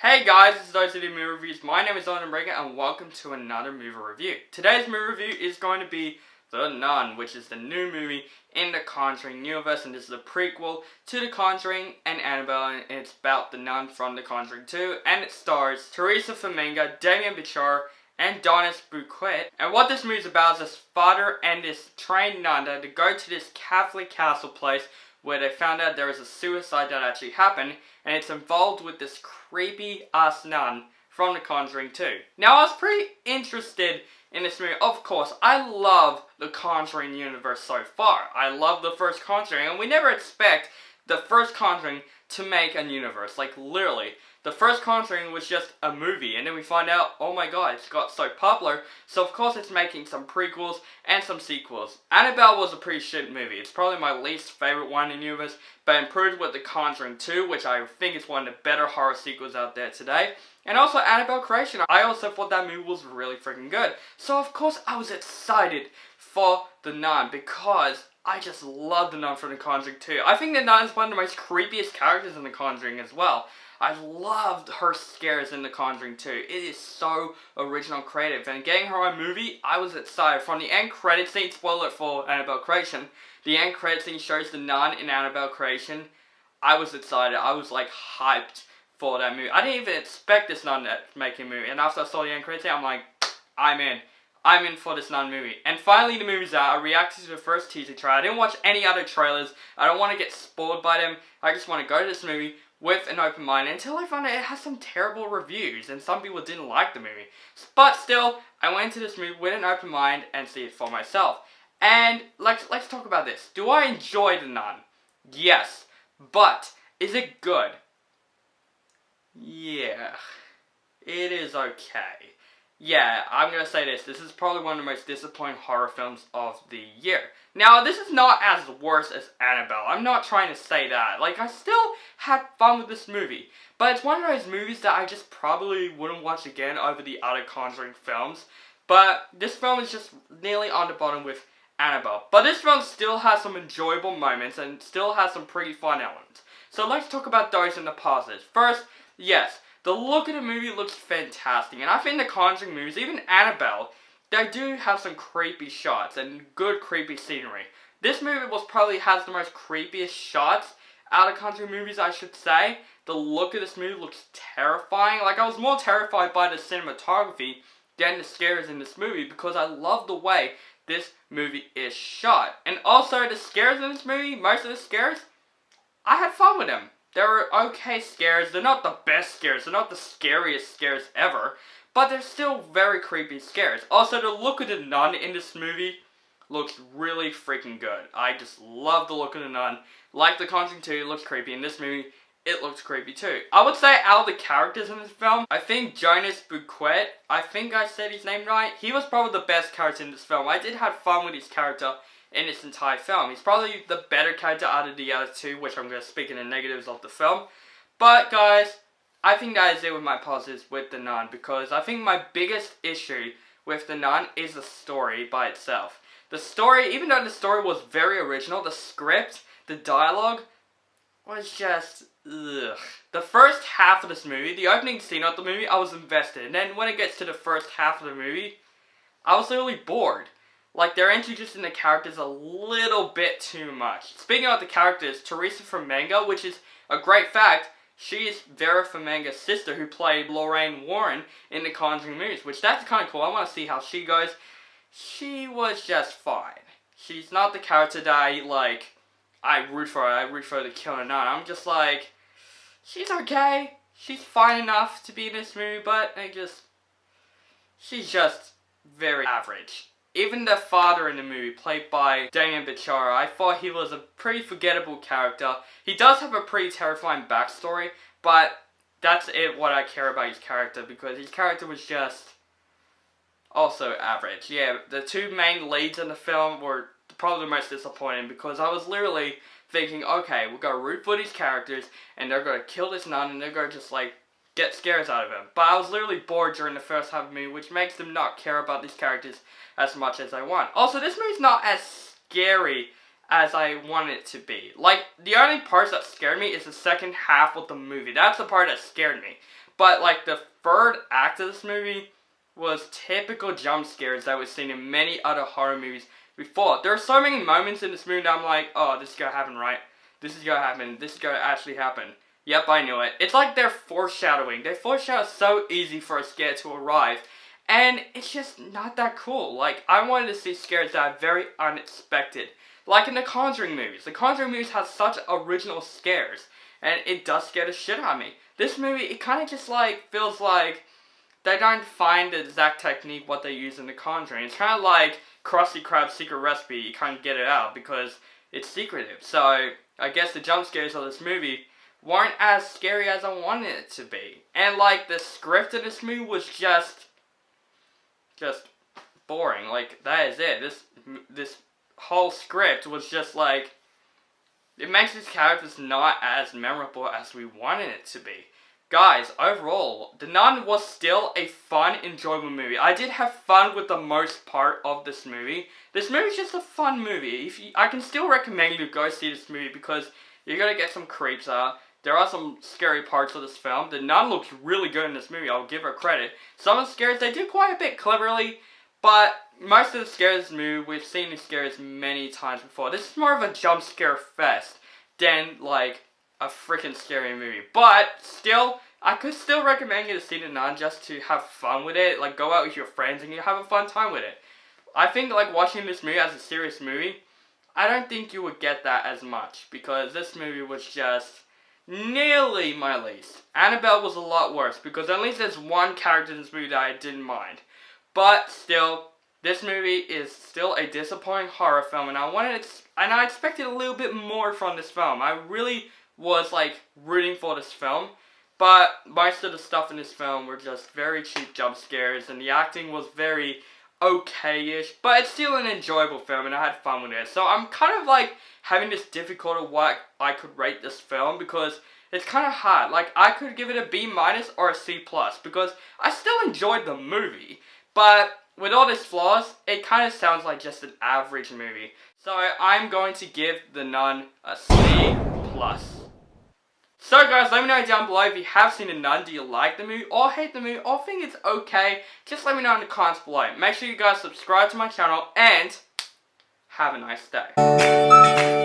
Hey guys, this is OCD Movie Reviews. My name is Owen Breaker and welcome to another movie review. Today's movie review is going to be The Nun, which is the new movie in the Conjuring Universe, and this is a prequel to The Conjuring and Annabelle, and it's about the nun from The Conjuring 2, and it stars Teresa Farmiga, Damien Bichir, and Donis Bouquet. And what this movie is about is this father and this trained nun that to go to this Catholic castle place where they found out there was a suicide that actually happened, and it's involved with this creepy ass nun from The Conjuring 2. Now, I was pretty interested in this movie. Of course, I love the Conjuring universe so far. I love the first Conjuring, and we never expect the first Conjuring to make a universe. Like, literally. The first Conjuring was just a movie, and then we find out, oh my god, it's got so popular, so of course it's making some prequels and some sequels. Annabelle was a pretty shit movie. It's probably my least favorite one in the universe, but improved with The Conjuring 2, which I think is one of the better horror sequels out there today. And also Annabelle Creation. I also thought that movie was really freaking good. So of course I was excited for The Nun, because I just love The Nun from The Conjuring 2. I think The Nun is one of the most creepiest characters in The Conjuring as well. I loved her scares in The Conjuring 2. It is so original and creative. And getting her own movie, I was excited. From the end credit scene, spoiler for Annabelle Creation, the end credit scene shows the nun in Annabelle Creation. I was excited. I was like hyped for that movie. I didn't even expect this nun to make a movie. And after I saw the end credit scene, I'm like, I'm in. I'm in for this nun movie. And finally the movie's out. I reacted to the first teaser trailer. I didn't watch any other trailers. I don't want to get spoiled by them. I just want to go to this movie with an open mind until I found out it has some terrible reviews and some people didn't like the movie. But still, I went into this movie with an open mind and see it for myself. And let's talk about this. Do I enjoy The Nun? Yes. But is it good? Yeah. It is okay. Yeah, I'm gonna say this. This is probably one of the most disappointing horror films of the year. Now, this is not as worse as Annabelle. I'm not trying to say that. Like, I still had fun with this movie. But it's one of those movies that I just probably wouldn't watch again over the other Conjuring films. But this film is just nearly on the bottom with Annabelle. But this film still has some enjoyable moments and still has some pretty fun elements. So let's talk about those and the positives. First, yes, the look of the movie looks fantastic, and I think the Conjuring movies, even Annabelle, they do have some creepy shots and good creepy scenery. This movie probably has the most creepiest shots out of Conjuring movies, I should say. The look of this movie looks terrifying. Like, I was more terrified by the cinematography than the scares in this movie, because I love the way this movie is shot. And also, the scares in this movie, most of the scares, I had fun with them. They're okay scares. They're not the best scares. They're not the scariest scares ever. But they're still very creepy scares. Also, the look of the nun in this movie looks really freaking good. I just love the look of the nun. Like The Conjuring 2, it looks creepy. In this movie, it looks creepy too. I would say out of the characters in this film, I think Donis Bouquet, I think I said his name right, he was probably the best character in this film. I did have fun with his character in this entire film. He's probably the better character out of the other two, which I'm going to speak in the negatives of the film. But guys, I think that is it with my positives with The Nun, because I think my biggest issue with The Nun is the story by itself. The story, even though the story was very original, the script, the dialogue, was just, ugh. The first half of this movie, the opening scene of the movie, I was invested. And then when it gets to the first half of the movie, I was literally bored. Like, they're introducing the characters a little bit too much. Speaking of the characters, Teresa Farmiga, which is a great fact, she is Vera Farmiga's sister who played Lorraine Warren in the Conjuring movies, which that's kind of cool. I want to see how she goes. She was just fine. She's not the character that I root for her. I root for her to kill a nun. I'm just like, she's okay. She's fine enough to be in this movie, but she's just very average. Even the father in the movie, played by Damien Bichir, I thought he was a pretty forgettable character. He does have a pretty terrifying backstory, but that's what I care about his character, because his character was just also average. Yeah, the two main leads in the film were probably the most disappointing, because I was literally thinking, okay, we're gonna root for these characters, and they're gonna kill this nun, and they're gonna just get scares out of him. But I was literally bored during the first half of the movie, which makes them not care about these characters as much as I want. Also, this movie's not as scary as I want it to be. Like, the only parts that scared me is the second half of the movie. That's the part that scared me. But like the third act of this movie was typical jump scares that we've seen in many other horror movies before. There are so many moments in this movie that I'm like, oh, this is gonna happen, right? This is gonna happen. This is gonna actually happen. Yep, I knew it. It's like they're foreshadowing. They foreshadow so easy for a scare to arrive. And it's just not that cool. Like, I wanted to see scares that are very unexpected. Like in the Conjuring movies. The Conjuring movies have such original scares. And it does scare the shit out of me. This movie, it kind of just like, feels like they don't find the exact technique what they use in The Conjuring. It's kind of like Krusty Krab's secret recipe. You can't get it out because it's secretive. So, I guess the jump scares of this movie weren't as scary as I wanted it to be. And like, the script of this movie was just boring. Like, that is it. This whole script was just like, it makes these characters not as memorable as we wanted it to be. Guys, overall, The Nun was still a fun, enjoyable movie. I did have fun with the most part of this movie. This movie is just a fun movie. I can still recommend you to go see this movie because you're going to get some creeps out. There are some scary parts of this film. The Nun looks really good in this movie, I'll give her credit. Some of the scares, they do quite a bit cleverly, but most of the scares in this movie, we've seen these scares many times before. This is more of a jump scare fest than, like, a freaking scary movie. But still, I could still recommend you to see The Nun just to have fun with it. Like, go out with your friends and you have a fun time with it. I think, like, watching this movie as a serious movie, I don't think you would get that as much. Because this movie was just nearly my least. Annabelle was a lot worse. Because at least there's one character in this movie that I didn't mind. But still, this movie is still a disappointing horror film. And I expected a little bit more from this film. I really was like rooting for this film, but most of the stuff in this film were just very cheap jump scares, and the acting was very okay-ish, but it's still an enjoyable film, and I had fun with it. So I'm kind of like having this difficulty what I could rate this film, because it's kind of hard. Like, I could give it a B- or a C+, because I still enjoyed the movie, but with all its flaws, it kind of sounds like just an average movie. So I'm going to give The Nun a C+. So guys, let me know down below if you have seen The Nun. Do you like the movie, or hate the movie, or think it's okay? Just let me know in the comments below. Make sure you guys subscribe to my channel, and have a nice day.